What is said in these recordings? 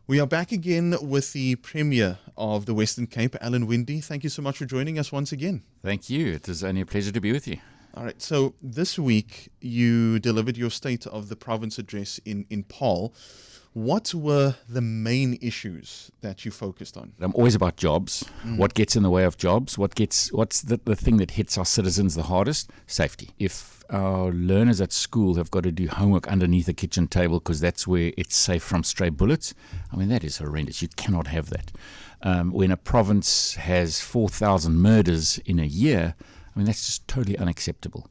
We are back again with the Premier of the Western Cape, Alan Winde. Thank you so much for joining us once again. Thank you. It is only a pleasure to be with you. All right, so this week you delivered your State of the Province address in Paarl. What were the main issues that you focused on? I'm always about jobs. What gets in the way of jobs? What's the thing that hits our citizens the hardest? Safety. If our learners at school have got to do homework underneath a kitchen table because that's where it's safe from stray bullets, I mean, that is horrendous. You cannot have that. When a province has 4,000 murders in a year, I mean, that's just totally unacceptable.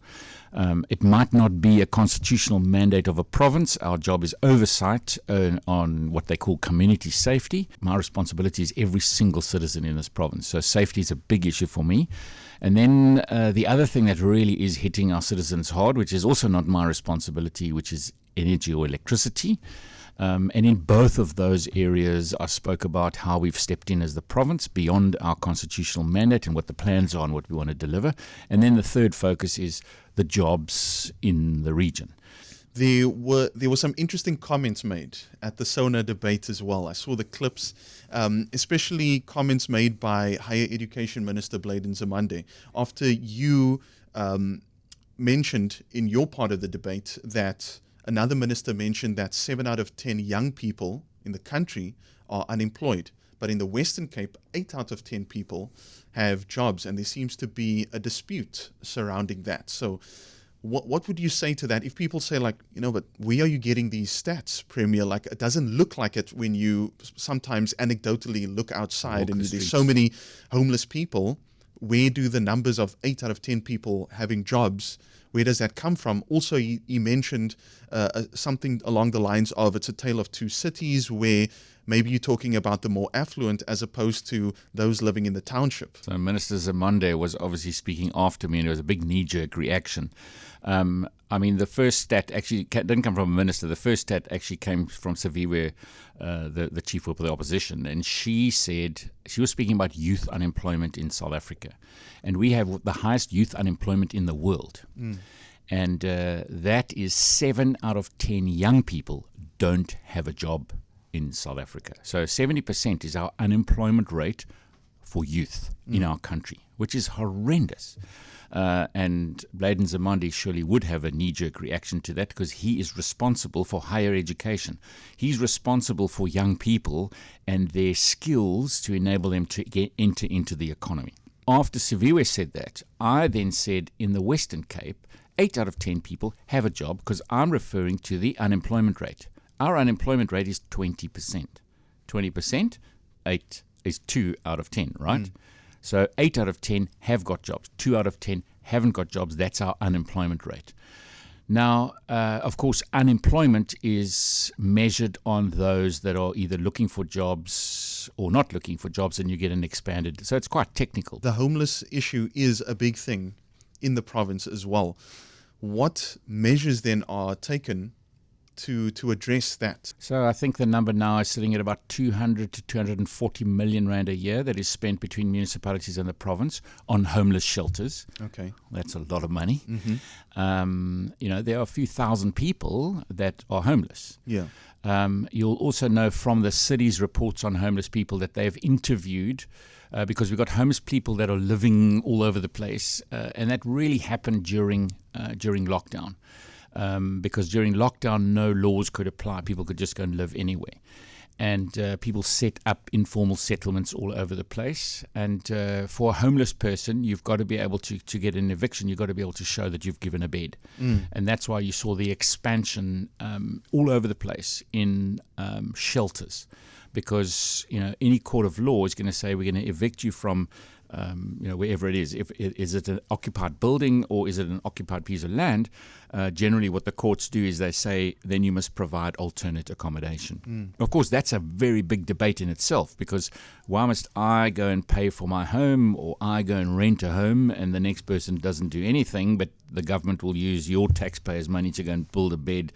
It might not be a constitutional mandate of a province. Our job is oversight on what they call community safety. My responsibility is every single citizen in this province. So safety is a big issue for me. And then the other thing that really is hitting our citizens hard, which is also not my responsibility, which is energy or electricity. And in both of those areas, I spoke about how we've stepped in as the province beyond our constitutional mandate and what the plans are and what we want to deliver. And then the third focus is the jobs in the region. There were some interesting comments made at the SONA debate as well. I saw the clips, especially comments made by Higher Education Minister Bladen Zamande after you mentioned in your part of the debate that another minister mentioned that 7 out of 10 young people in the country are unemployed. But in the Western Cape, 8 out of 10 people have jobs, and there seems to be a dispute surrounding that. So what would you say to that? If people say, like, but where are you getting these stats, Premier? Like, it doesn't look like it when you sometimes anecdotally look outside and there's so many homeless people. Where do the numbers of 8 out of 10 people having jobs, where does that come from? Also, you mentioned something along the lines of it's a tale of two cities, where maybe you're talking about the more affluent as opposed to those living in the township. So Minister Zamande was obviously speaking after me, and it was a big knee-jerk reaction. I mean, the first stat actually didn't come from a minister. The first stat actually came from Saviwe, the chief whip of the opposition, and she said she was speaking about youth unemployment in South Africa, and we have the highest youth unemployment in the world. And that is 7 out of 10 young people don't have a job in South Africa. So 70% is our unemployment rate for youth in our country, which is horrendous. And Bladen Zamande surely would have a knee-jerk reaction to that because he is responsible for higher education. He's responsible for young people and their skills to enable them to enter into the economy. After Saviwe said that, I then said in the Western Cape, 8 out of 10 people have a job because I'm referring to the unemployment rate. Our unemployment rate is 20%. 20%, 8 is 2 out of 10, right? So 8 out of 10 have got jobs. 2 out of 10 haven't got jobs. That's our unemployment rate. Now, of course, unemployment is measured on those that are either looking for jobs or not looking for jobs, and you get an expanded. So it's quite technical. The homeless issue is a big thing in the province as well. What measures then are taken to address that? So I think the number now is sitting at about 200 to 240 million rand a year that is spent between municipalities and the province on homeless shelters. Okay. That's a lot of money. There are a few thousand people that are homeless. Yeah. You'll also know from the city's reports on homeless people that they've interviewed, because we've got homeless people that are living all over the place, and that really happened during lockdown. Because during lockdown, no laws could apply. People could just go and live anywhere. And people set up informal settlements all over the place. And for a homeless person, you've got to be able to get an eviction. You've got to be able to show that you've given a bed. And that's why you saw the expansion all over the place in shelters. Because any court of law is going to say we're going to evict you from wherever it is. Is it an occupied building or is it an occupied piece of land? Generally, what the courts do is they say, then you must provide alternate accommodation. Of course, that's a very big debate in itself, because why must I go and pay for my home, or I go and rent a home and the next person doesn't do anything, but the government will use your taxpayers' money to go and build a bed?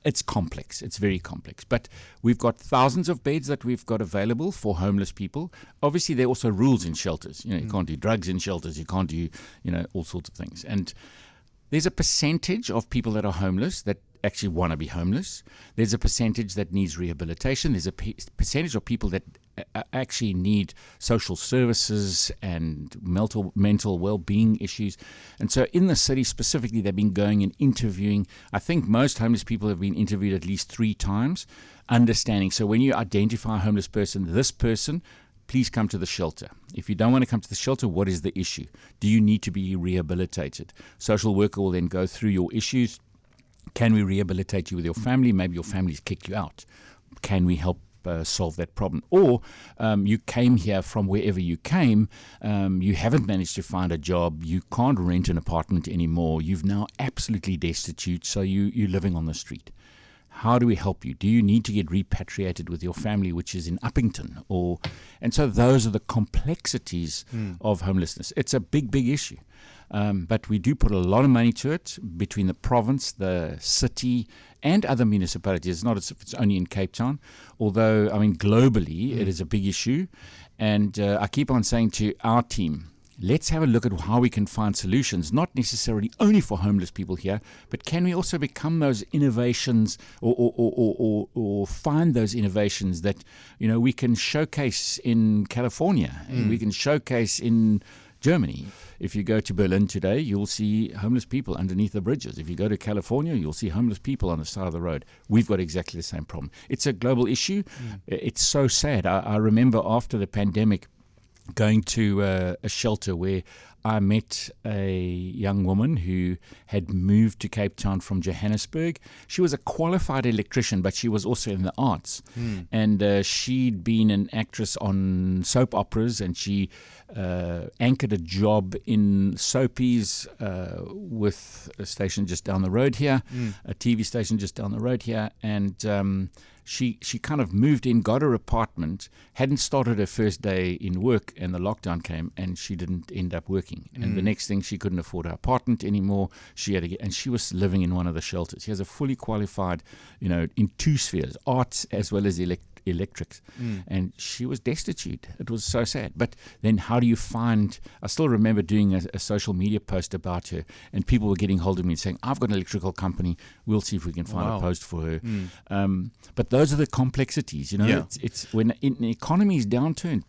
It's complex. It's very complex. But we've got thousands of beds that we've got available for homeless people. Obviously, there are also rules in shelters. You can't do drugs in shelters. You can't do, all sorts of things. And there's a percentage of people that are homeless that actually want to be homeless. There's a percentage that needs rehabilitation. There's a percentage of people that actually need social services and mental well-being issues. And so in the city specifically, they've been going and interviewing. I think most homeless people have been interviewed at least 3 times, understanding. So when you identify a homeless person, this person, please come to the shelter. If you don't want to come to the shelter, what is the issue? Do you need to be rehabilitated? Social worker will then go through your issues. Can we rehabilitate you with your family? Maybe your family's kicked you out. Can we help solve that problem? Or you came here from wherever you came, you haven't managed to find a job, you can't rent an apartment anymore, you've now absolutely destitute, so you're living on the street. How do we help you? Do you need to get repatriated with your family, which is in Uppington? And so those are the complexities of homelessness. It's a big, big issue. But we do put a lot of money to it between the province, the city, and other municipalities. It's not as if it's only in Cape Town, although, I mean, globally, it is a big issue. And I keep on saying to our team, let's have a look at how we can find solutions, not necessarily only for homeless people here, but can we also become those innovations or find those innovations that, we can showcase in California and we can showcase in Germany. If you go to Berlin today, you'll see homeless people underneath the bridges. If you go to California, you'll see homeless people on the side of the road. We've got exactly the same problem. It's a global issue. It's so sad. I remember after the pandemic going to a shelter where I met a young woman who had moved to Cape Town from Johannesburg. She was a qualified electrician, but she was also in the arts. And she'd been an actress on soap operas, and she anchored a job in soapies with a station just down the road here, a TV station just down the road here. And she kind of moved in, got her apartment, hadn't started her first day in work, and the lockdown came, and she didn't end up working. And the next thing, she couldn't afford her apartment anymore. She had to and she was living in one of the shelters. She has a fully qualified, in 2 spheres, arts as well as electrics. And she was destitute. It was so sad. But then how do you find, I still remember doing a social media post about her, and people were getting hold of me and saying, I've got an electrical company, we'll see if we can find a post for her. But those are the complexities, it's when an economy is downturned,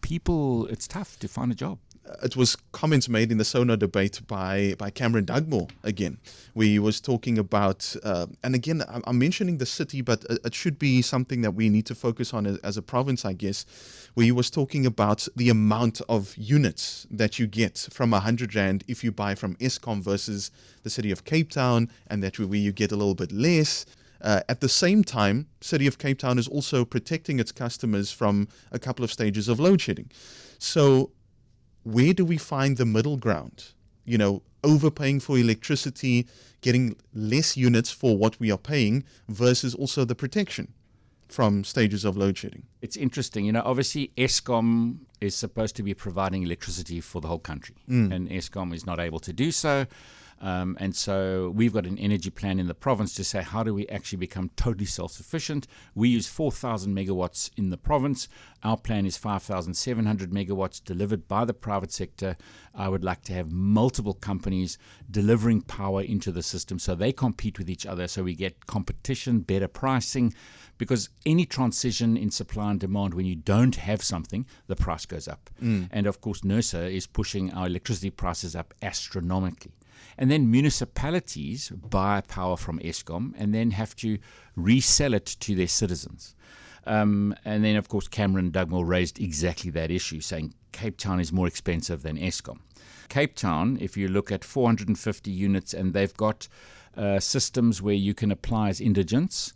it's tough to find a job. It was comments made in the Sona debate by Cameron Dugmore again, where he was talking about, and again, I'm mentioning the city, but it should be something that we need to focus on as a province, I guess, where he was talking about the amount of units that you get from 100 Rand if you buy from Eskom versus the city of Cape Town, and that where you get a little bit less. At the same time, City of Cape Town is also protecting its customers from a couple of stages of load shedding. So where do we find the middle ground? Overpaying for electricity, getting less units for what we are paying versus also the protection from stages of load shedding. It's interesting. Obviously Eskom is supposed to be providing electricity for the whole country, and Eskom is not able to do so. And so we've got an energy plan in the province to say, how do we actually become totally self-sufficient? We use 4,000 megawatts in the province. Our plan is 5,700 megawatts delivered by the private sector. I would like to have multiple companies delivering power into the system so they compete with each other, so we get competition, better pricing, because any transition in supply and demand, when you don't have something, the price goes up. And of course, NERSA is pushing our electricity prices up astronomically. And then municipalities buy power from Eskom and then have to resell it to their citizens. And then, of course, Cameron Dugmore raised exactly that issue, saying Cape Town is more expensive than Eskom. Cape Town, if you look at 450 units, and they've got systems where you can apply as indigents,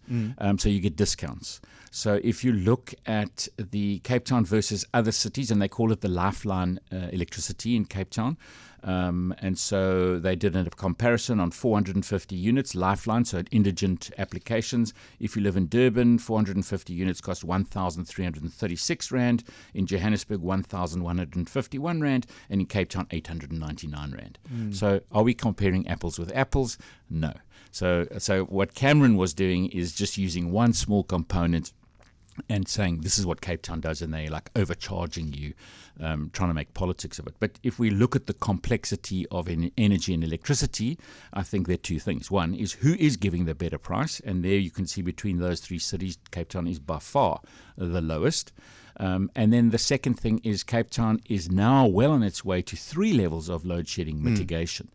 so you get discounts. So if you look at the Cape Town versus other cities, and they call it the Lifeline electricity in Cape Town, and so they did a comparison on 450 units, Lifeline, so indigent applications. If you live in Durban, 450 units cost 1,336 Rand. In Johannesburg, 1,151 Rand. And in Cape Town, 899 Rand. So are we comparing apples with apples? No. So what Cameron was doing is just using one small component and saying this is what Cape Town does, and they're like overcharging you, trying to make politics of it. But if we look at the complexity of energy and electricity, I think there are two things. One is who is giving the better price, and there you can see between those three cities, Cape Town is by far the lowest. And then the second thing is Cape Town is now well on its way to 3 levels of load shedding mitigation.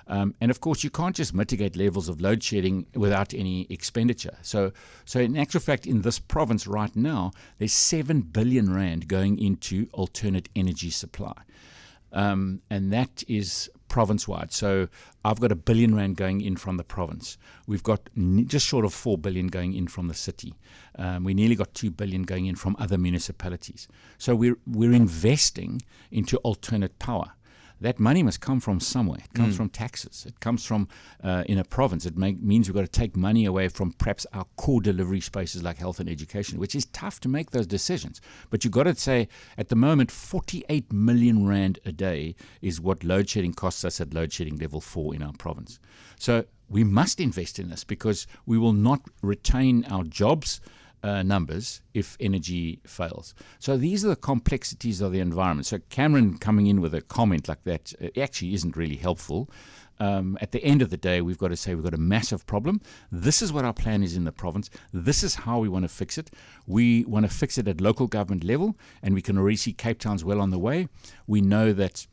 And of course, you can't just mitigate levels of load shedding without any expenditure. So in actual fact, in this province right now, there's 7 billion rand going into alternate energy supply. And that is province-wide. So I've got 1 billion rand going in from the province. We've got just short of 4 billion going in from the city. We nearly got 2 billion going in from other municipalities. So we're investing into alternate power. That money must come from somewhere. It comes from taxes. It comes from, in a province, it means we've got to take money away from perhaps our core delivery spaces like health and education, which is tough to make those decisions. But you've got to say, at the moment, 48 million rand a day is what load shedding costs us at load shedding level 4 in our province. So we must invest in this because we will not retain our jobs numbers if energy fails. So these are the complexities of the environment. So Cameron coming in with a comment like that actually isn't really helpful. At the end of the day, we've got to say we've got a massive problem. This is what our plan is in the province. This is how we want to fix it. We want to fix it at local government level, and we can already see Cape Town's well on the way. We know that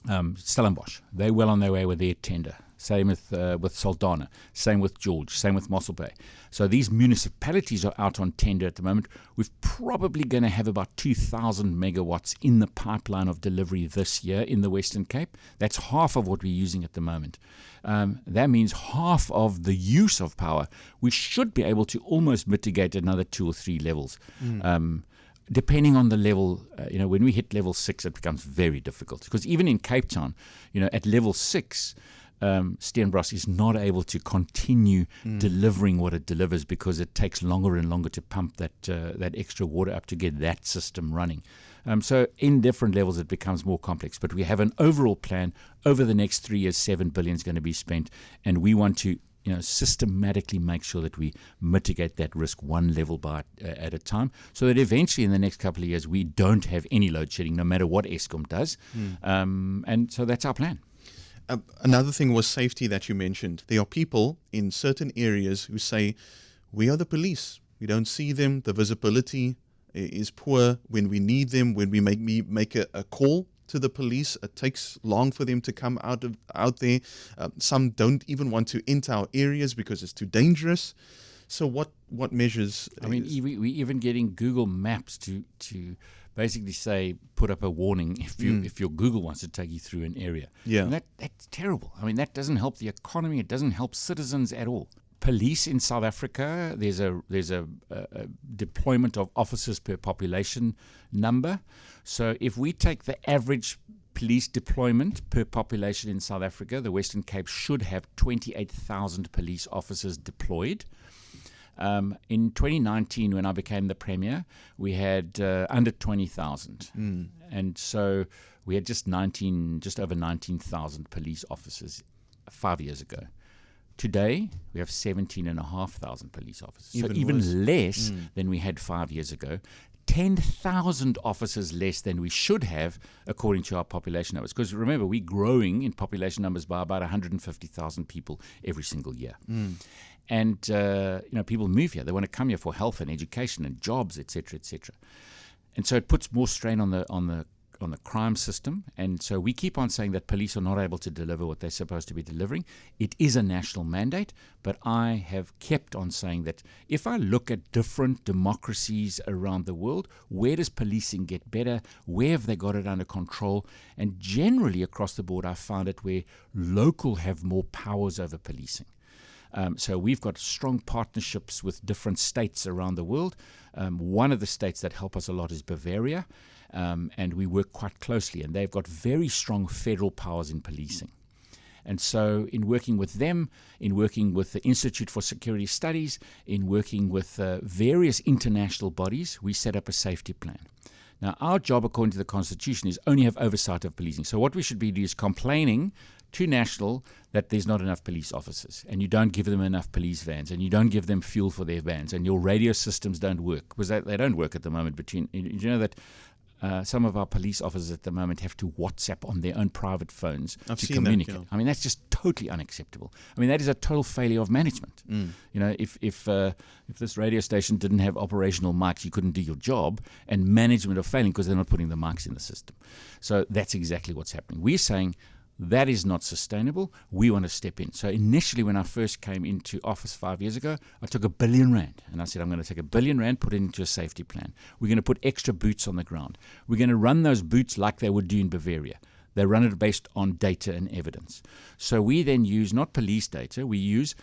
Stellenbosch, they're well on their way with their tender. Same with Saldanha, same with George, same with Mossel Bay. So these municipalities are out on tender at the moment. We're probably going to have about 2,000 megawatts in the pipeline of delivery this year in the Western Cape. That's half of what we're using at the moment. That means half of the use of power. We should be able to almost mitigate another 2 or 3 levels. Depending on the level, when we hit level 6, it becomes very difficult. Because even in Cape Town, at level 6, Steenbras is not able to continue delivering what it delivers because it takes longer and longer to pump that extra water up to get that system running. So in different levels, it becomes more complex. But we have an overall plan. Over the next 3 years, 7 billion is going to be spent, and we want to systematically make sure that we mitigate that risk one level at a time, so that eventually in the next couple of years, we don't have any load shedding, no matter what Eskom does. And so that's our plan. Another thing was safety that you mentioned. There are people in certain areas who say, we are the police. We don't see them. The visibility is poor when we need them. When we make a call to the police, it takes long for them to come out there. Some don't even want to enter our areas because it's too dangerous. So what measures? I mean, we're even getting Google Maps to basically say, put up a warning if your Google wants to take you through an area. Yeah. And that's terrible. I mean, that doesn't help the economy. It doesn't help citizens at all. Police in South Africa, there's a deployment of officers per population number. So if we take the average police deployment per population in South Africa, the Western Cape should have 28,000 police officers deployed. In 2019, when I became the Premier, we had under 20,000. And so we had just over 19,000 police officers 5 years ago. Today, we have 17,500 police officers. Even less than we had 5 years ago. 10,000 officers less than we should have according to our population numbers. Because remember, we're growing in population numbers by about 150,000 people every single year. And people move here. They want to come here for health and education and jobs, etc., etc. And so it puts more strain on the crime system. And so we keep on saying that police are not able to deliver what they're supposed to be delivering. It is a national mandate, but I have kept on saying that if I look at different democracies around the world, where does policing get better? Where have they got it under control? And generally across the board, I've found it where local have more powers over policing. So we've got strong partnerships with different states around the world. One of the states that help us a lot is Bavaria, and we work quite closely. And they've got very strong federal powers in policing. And so in working with them, in working with the Institute for Security Studies, in working with various international bodies, we set up a safety plan. Now, our job, according to the Constitution, is only have oversight of policing. So what we should be doing is complaining too national that there's not enough police officers, and you don't give them enough police vans, and you don't give them fuel for their vans, and your radio systems don't work, because they don't work at the moment. You know that some of our police officers at the moment have to WhatsApp on their own private phones to communicate. That, yeah. I mean, that's just totally unacceptable. I mean, that is a total failure of management. You know, if this radio station didn't have operational mics, you couldn't do your job, and management are failing because they're not putting the mics in the system. So that's exactly what's happening. We're saying that is not sustainable. We want to step in. So initially, when I first came into office 5 years ago, I took R1 billion and I said, I'm going to take R1 billion, put it into a safety plan. We're going to put extra boots on the ground. We're going to run those boots like they would do in Bavaria. They run it based on data and evidence. So we then use not police data, we use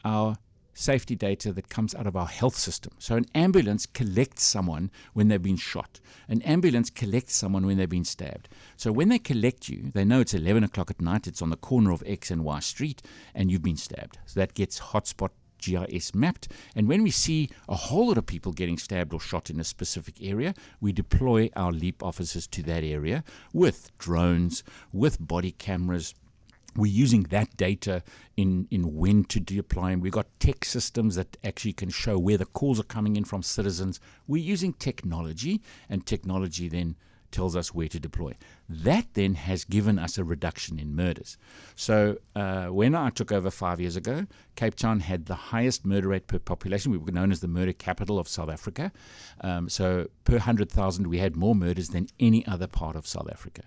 our safety data that comes out of our health system. So an ambulance collects someone when they've been shot. An ambulance collects someone when they've been stabbed. So when they collect you, they know it's 11 o'clock at night, it's on the corner of X and Y street, and you've been stabbed. So that gets hotspot GIS mapped. And when we see a whole lot of people getting stabbed or shot in a specific area, we deploy our LEAP officers to that area with drones, with body cameras. We're using that data in Winde to deploy them. We've got tech systems that actually can show where the calls are coming in from citizens. We're using technology, and technology then tells us where to deploy. That then has given us a reduction in murders. So when I took over 5 years ago, Cape Town had the highest murder rate per population. We were known as the murder capital of South Africa. So per 100,000, we had more murders than any other part of South Africa.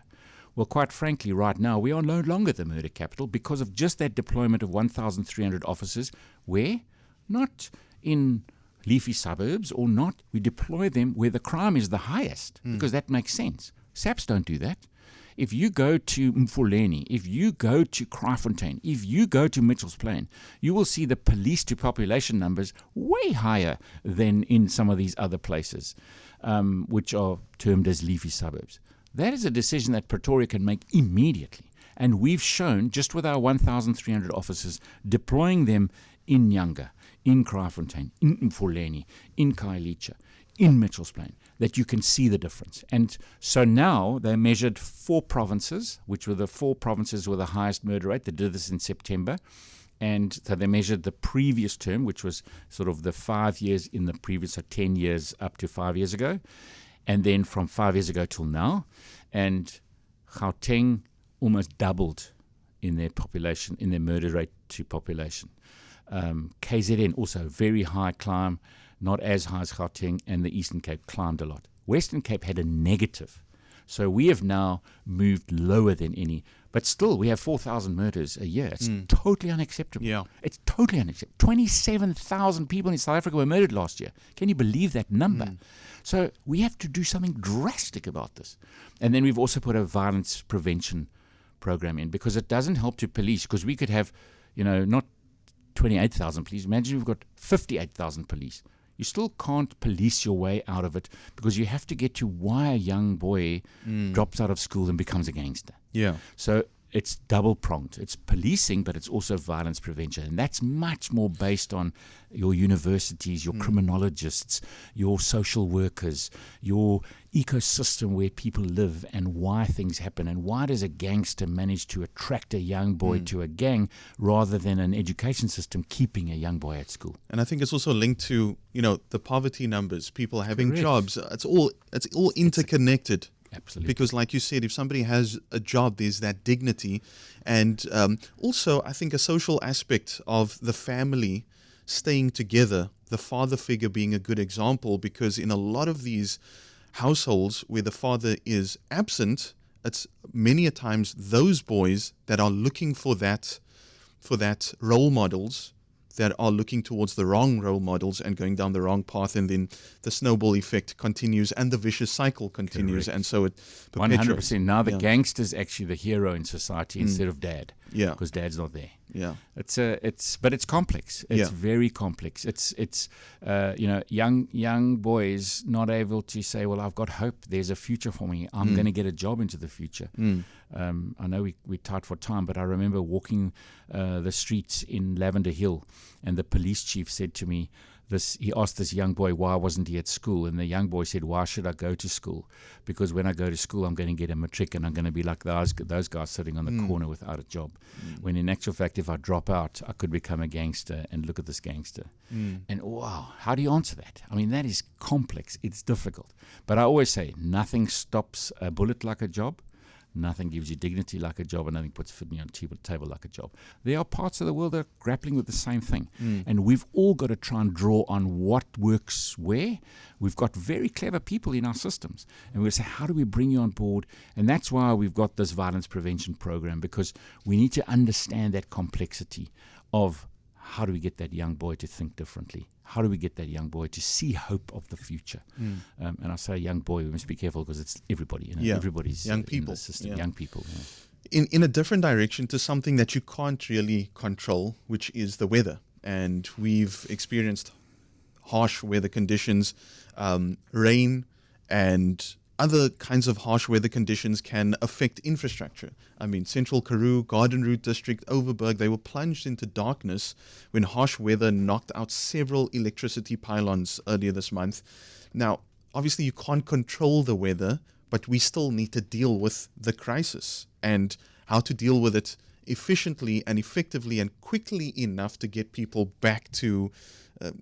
Well, quite frankly, right now, we are no longer the murder capital because of just that deployment of 1,300 officers, where not in leafy suburbs or not, we deploy them where the crime is the highest, because that makes sense. SAPs don't do that. If you go to Mfuleni, if you go to Kraaifontein, if you go to Mitchell's Plain, you will see the police to population numbers way higher than in some of these other places, which are termed as leafy suburbs. That is a decision that Pretoria can make immediately. And we've shown, just with our 1,300 officers, deploying them in Nyanga, in Kraaifontein, in Mfuleni, in Khayelitsha, in Mitchell's Plain, that you can see the difference. And so now they measured 4 provinces, which were the 4 provinces with the highest murder rate. They did this in September. And so they measured the previous term, which was sort of the 5 years in the previous, so 10 years up to 5 years ago. And then from 5 years ago till now, and Gauteng almost doubled in their population, in their murder rate to population. KZN also very high climb, not as high as Gauteng, and the Eastern Cape climbed a lot. Western Cape had a negative. So we have now moved lower than any, but still we have 4,000 murders a year. It's totally unacceptable. Yeah. It's totally unacceptable. 27,000 people in South Africa were murdered last year. Can you believe that number? So we have to do something drastic about this. And then we've also put a violence prevention program in, because it doesn't help to police, because we could have, not 28,000 police. Imagine we've got 58,000 police. You still can't police your way out of it, because you have to get to why a young boy drops out of school and becomes a gangster. Yeah. So it's double-pronged. It's policing, but it's also violence prevention. And that's much more based on your universities, your criminologists, your social workers, your ecosystem where people live, and why things happen, and why does a gangster manage to attract a young boy to a gang rather than an education system keeping a young boy at school. And I think it's also linked to, the poverty numbers, people having Correct. jobs. It's all interconnected. Absolutely. Because like you said, if somebody has a job, there's that dignity. And also, I think a social aspect of the family staying together, the father figure being a good example, because in a lot of these households where the father is absent, it's many a times those boys that are looking for that role models, that are looking towards the wrong role models and going down the wrong path, and then the snowball effect continues and the vicious cycle continues. Correct. And so it perpetuates. 100%. Now the gangster's actually the hero in society instead of dad. Yeah. Because dad's not there. Yeah. But it's complex. It's very complex. It's young boys not able to say, well, I've got hope. There's a future for me. I'm going to get a job into the future. I know we're tight for time, but I remember walking the streets in Lavender Hill, and the police chief said to me, he asked this young boy why wasn't he at school, and the young boy said, why should I go to school? Because when I go to school, I'm going to get a matric and I'm going to be like those guys sitting on the corner without a job. When in actual fact, if I drop out, I could become a gangster, and look at this gangster. And wow, how do you answer that? I mean, that is complex. It's difficult. But I always say, nothing stops a bullet like a job. Nothing gives you dignity like a job, and nothing puts food on your table like a job. There are parts of the world that are grappling with the same thing. And we've all got to try and draw on what works where. We've got very clever people in our systems. And we'll say, how do we bring you on board? And that's why we've got this violence prevention program, because we need to understand that complexity of how do we get that young boy to think differently? How do we get that young boy to see hope of the future? And I say young boy, we must be careful because it's everybody. Everybody's young people. In the system. Young people. In a different direction to something that you can't really control, which is the weather. And we've experienced harsh weather conditions, rain, and other kinds of harsh weather conditions can affect infrastructure. I mean, Central Karoo, Garden Route District, Overberg, they were plunged into darkness when harsh weather knocked out several electricity pylons earlier this month. Now, obviously you can't control the weather, but we still need to deal with the crisis and how to deal with it efficiently and effectively and quickly enough to get people back to,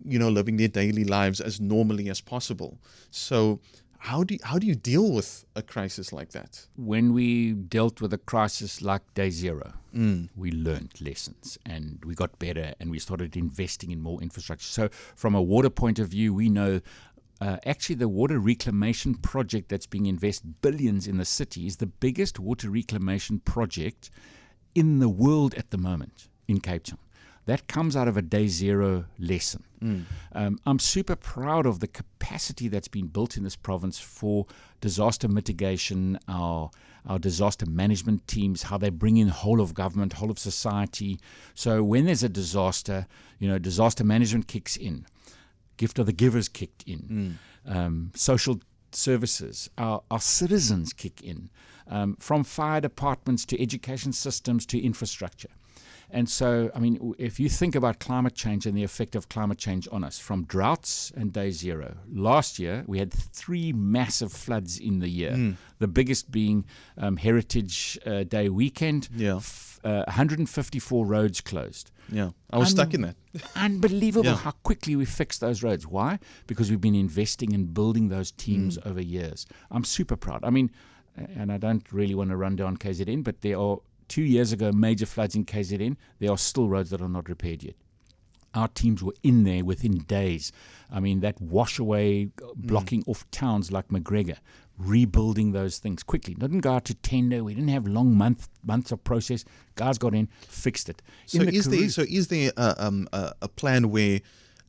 living their daily lives as normally as possible. So how do you deal with a crisis like that? When we dealt with a crisis like day zero, we learned lessons and we got better and we started investing in more infrastructure. So from a water point of view, we know actually the water reclamation project that's being invested billions in the city is the biggest water reclamation project in the world at the moment in Cape Town. That comes out of a day zero lesson. I'm super proud of the capacity that's been built in this province for disaster mitigation, our disaster management teams, how they bring in whole of government, whole of society. So when there's a disaster, disaster management kicks in. Gift of the givers kicked in. Social services, our citizens kick in, from fire departments to education systems to infrastructure. And so, I mean, if you think about climate change and the effect of climate change on us, from droughts and day zero. Last year, we had 3 massive floods in the year, the biggest being Heritage Day weekend, 154 roads closed. Yeah, I was stuck in that. Unbelievable how quickly we fixed those roads. Why? Because we've been investing and building those teams over years. I'm super proud. I mean, and I don't really want to run down KZN, but there are 2 years ago major floods in KZN. There are still roads that are not repaired yet. Our teams were in there within days. I mean, that wash away, blocking off towns like McGregor, rebuilding those things quickly. Didn't go out to tender. We didn't have long months of process. Guys got in, fixed it. So is there a plan where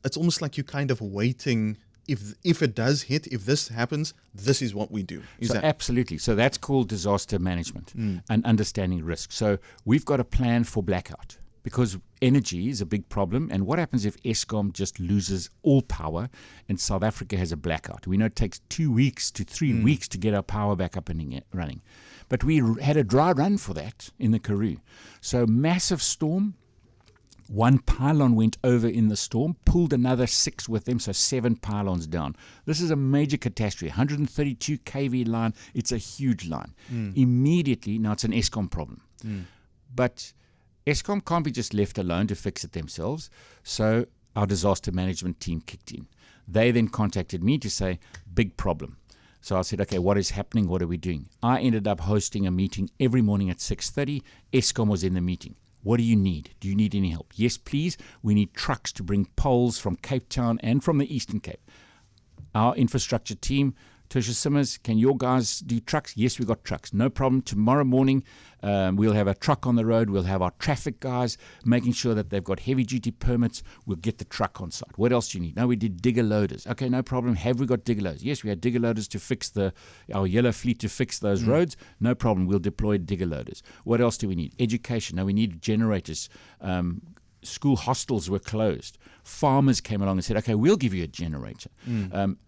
it's almost like you're kind of waiting? If it does hit, if this happens, this is what we do. Absolutely. So that's called disaster management and understanding risk. So we've got a plan for blackout because energy is a big problem. And what happens if Eskom just loses all power and South Africa has a blackout? We know it takes 2 weeks to 3 weeks to get our power back up and running. But we had a dry run for that in the Karoo. So massive storm. 1 pylon went over in the storm, pulled another 6 with them, so 7 pylons down. This is a major catastrophe, 132 kV line. It's a huge line. Immediately, now it's an Eskom problem. But Eskom can't be just left alone to fix it themselves, so our disaster management team kicked in. They then contacted me to say, big problem. So I said, okay, what is happening? What are we doing? I ended up hosting a meeting every morning at 6:30. Eskom was in the meeting. What do you need? Do you need any help? Yes, please. We need trucks to bring poles from Cape Town and from the Eastern Cape. Our infrastructure team, Tertia Simmers, can your guys do trucks? Yes, we've got trucks. No problem. Tomorrow morning, we'll have a truck on the road. We'll have our traffic guys making sure that they've got heavy-duty permits. We'll get the truck on site. What else do you need? No, we did digger loaders. Okay, no problem. Have we got digger loaders? Yes, we had digger loaders to fix our yellow fleet to fix those roads. No problem. We'll deploy digger loaders. What else do we need? Education. No, we need generators. School hostels were closed. Farmers came along and said, okay, we'll give you a generator.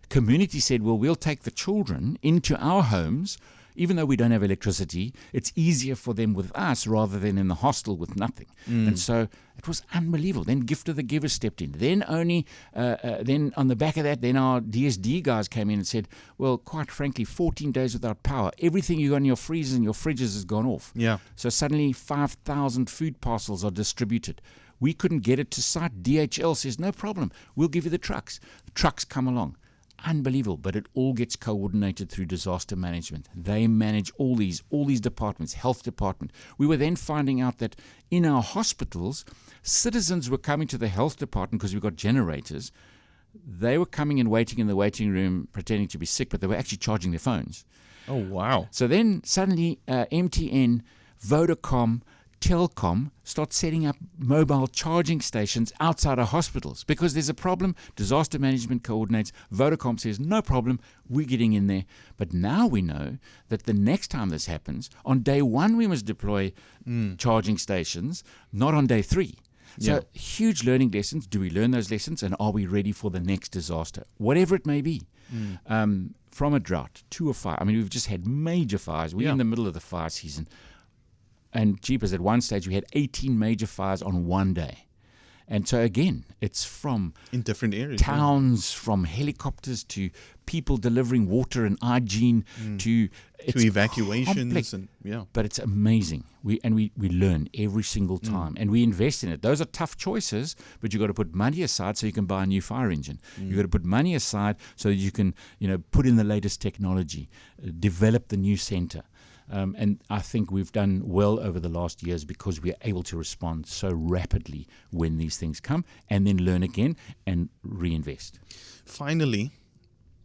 Community said, well, we'll take the children into our homes even though we don't have electricity, it's easier for them with us rather than in the hostel with nothing. And so it was unbelievable. Then Gift of the Giver stepped in. Then then on the back of that, then our DSD guys came in and said, well, quite frankly, 14 days without power, everything you got in your freezers and your fridges has gone off. Yeah. So suddenly 5,000 food parcels are distributed. We couldn't get it to site. DHL says, no problem, we'll give you the trucks. The trucks come along. Unbelievable, but it all gets coordinated through disaster management. They manage all these departments, health department. We were then finding out that in our hospitals, citizens were coming to the health department because we've got generators. They were coming and waiting in the waiting room pretending to be sick, but they were actually charging their phones. Oh, wow. So then suddenly MTN, Vodacom, Telkom start setting up mobile charging stations outside of hospitals because there's a problem. Disaster management coordinates. Vodacom says, no problem, we're getting in there. But now we know that the next time this happens, on day one we must deploy charging stations, not on day 3. So huge learning lessons. Do we learn those lessons, and are we ready for the next disaster, whatever it may be? From a drought to a fire. I mean, we've just had major fires. We're in the middle of the fire season. And jeepers, at one stage we had 18 major fires on one day. And so again, it's from in different areas, towns, from helicopters to people delivering water and hygiene to evacuations complex, and but it's amazing. We learn every single time, and we invest in it. Those are tough choices, but you got to put money aside so you can buy a new fire engine. You got to put money aside so that you can put in the latest technology, develop the new center. And I think we've done well over the last years because we are able to respond so rapidly when these things come, and then learn again and reinvest. Finally,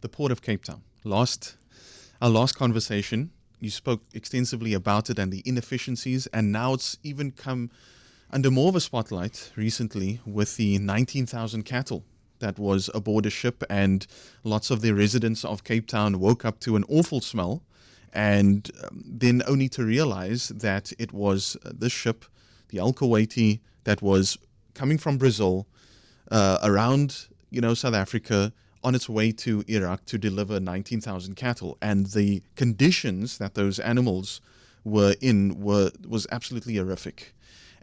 the Port of Cape Town. Our last conversation, you spoke extensively about it and the inefficiencies, and now it's even come under more of a spotlight recently with the 19,000 cattle that was aboard a ship, and lots of the residents of Cape Town woke up to an awful smell. And then only to realize that it was this ship, the Al Kuwaiti, that was coming from Brazil around South Africa on its way to Iraq to deliver 19,000 cattle. And the conditions that those animals were in was absolutely horrific.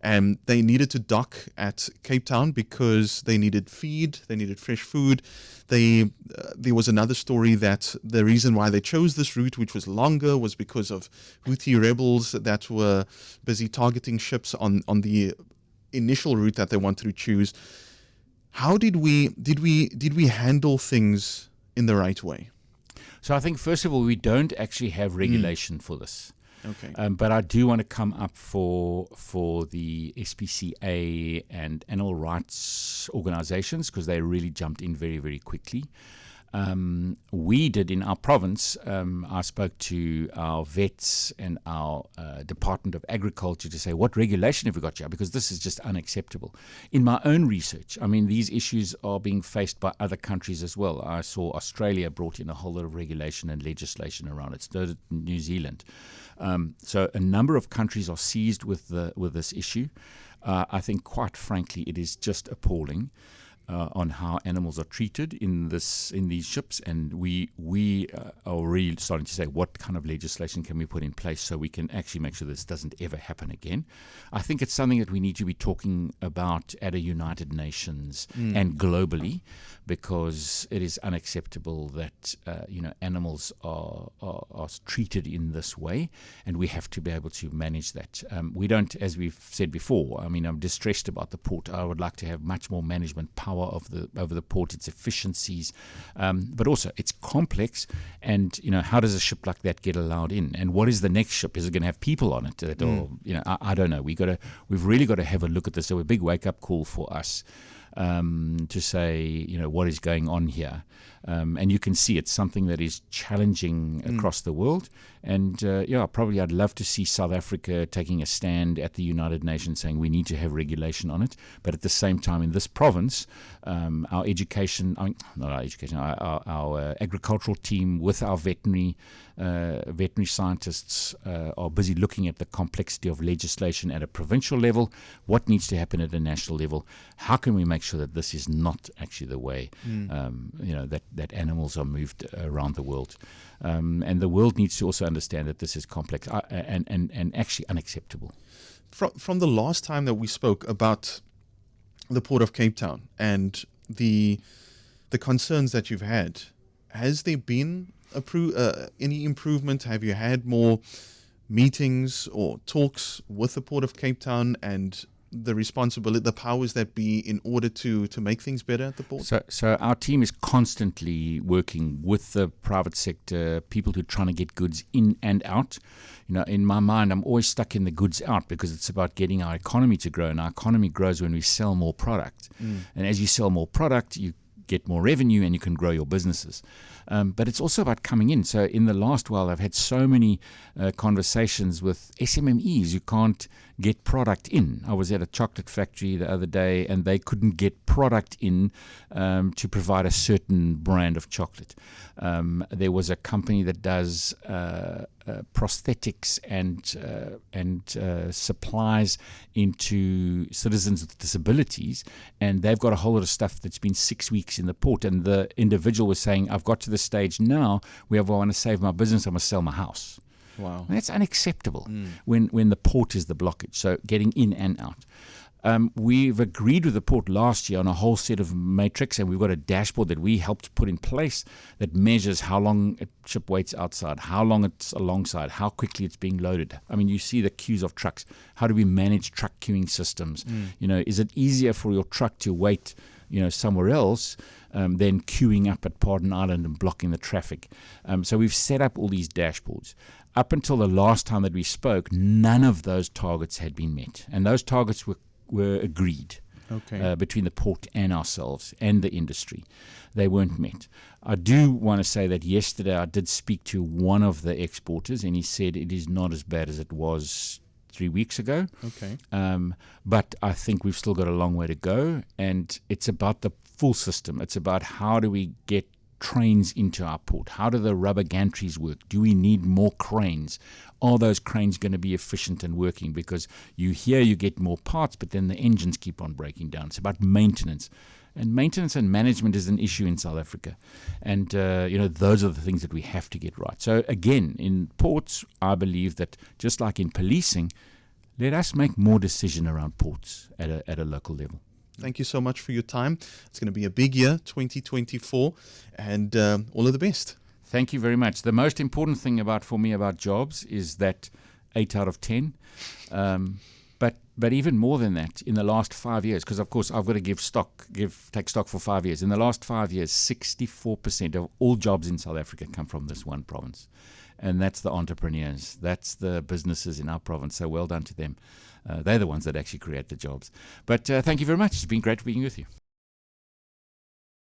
And they needed to dock at Cape Town because they needed feed, they needed fresh food. There was another story that the reason why they chose this route, which was longer, was because of Houthi rebels that were busy targeting ships on the initial route that they wanted to choose. How did we handle things in the right way? So I think, first of all, we don't actually have regulation for this. Okay. But I do want to come up for the SPCA and animal rights organizations because they really jumped in very, very quickly. We did in our province, I spoke to our vets and our Department of Agriculture to say, what regulation have we got here? Because this is just unacceptable. In my own research, I mean, these issues are being faced by other countries as well. I saw Australia brought in a whole lot of regulation and legislation around it. So did New Zealand. So a number of countries are seized with this issue. I think, quite frankly, it is just appalling on how animals are treated in these ships, and we are really starting to say, what kind of legislation can we put in place so we can actually make sure this doesn't ever happen again. I think it's something that we need to be talking about at a United Nations and globally, because it is unacceptable that animals are treated in this way, and we have to be able to manage that. We don't, as we've said before, I mean, I'm distressed about the port. I would like to have much more management power over the port, its efficiencies, but also it's complex. And how does a ship like that get allowed in? And what is the next ship? Is it going to have people on it? Or I don't know. We've really got to have a look at this. So a big wake up call for us to say, what is going on here. And you can see it's something that is challenging across the world. And probably I'd love to see South Africa taking a stand at the United Nations saying we need to have regulation on it. But at the same time, in this province, our agricultural team with our veterinary scientists are busy looking at the complexity of legislation at a provincial level. What needs to happen at a national level? How can we make make sure that this is not actually the way that animals are moved around the world. And the world needs to also understand that this is complex and actually unacceptable. From the last time that we spoke about the Port of Cape Town and the concerns that you've had, has there been any improvement? Have you had more meetings or talks with the Port of Cape Town and the responsibility, the powers that be, in order to make things better at the port? So our team is constantly working with the private sector, people who are trying to get goods in and out. In my mind, I'm always stuck in the goods out because it's about getting our economy to grow, and our economy grows when we sell more product. And as you sell more product, you get more revenue and you can grow your businesses. But it's also about coming in. So in the last while, I've had so many conversations with SMMEs who can't get product in. I was at a chocolate factory the other day and they couldn't get product in to provide a certain brand of chocolate. There was a company that does prosthetics and supplies into citizens with disabilities, and they've got a whole lot of stuff that's been 6 weeks in the port, and the individual was saying, I've got to the stage now where if I want to save my business, I must sell my house. Wow. And that's unacceptable when the port is the blockage, so getting in and out. We've agreed with the port last year on a whole set of matrix, and we've got a dashboard that we helped put in place that measures how long a ship waits outside, how long it's alongside, how quickly it's being loaded. I mean, you see the queues of trucks. How do we manage truck queuing systems? Is it easier for your truck to wait, somewhere else than queuing up at Pardon Island and blocking the traffic? So we've set up all these dashboards. Up until the last time that we spoke, none of those targets had been met, and those targets were agreed between the port and ourselves and the industry. They weren't met. I do want to say that yesterday I did speak to one of the exporters, and he said it is not as bad as it was 3 weeks ago. But I think we've still got a long way to go, and it's about the full system. It's about how do we get trains into our port? How do the rubber gantries work? Do we need more cranes? Are those cranes going to be efficient and working? Because you get more parts, but then the engines keep on breaking down. It's about maintenance. And maintenance and management is an issue in South Africa. And, those are the things that we have to get right. So, again, in ports, I believe that just like in policing, let us make more decision around ports at a local level. Thank you so much for your time. It's going to be a big year, 2024, and all of the best. Thank you very much. The most important thing for me about jobs is that 8 out of 10. But even more than that, in the last 5 years, because of course I've got to take stock for 5 years. In the last 5 years, 64% of all jobs in South Africa come from this one province. And that's the entrepreneurs. That's the businesses in our province. So well done to them. They're the ones that actually create the jobs. But thank you very much. It's been great being with you.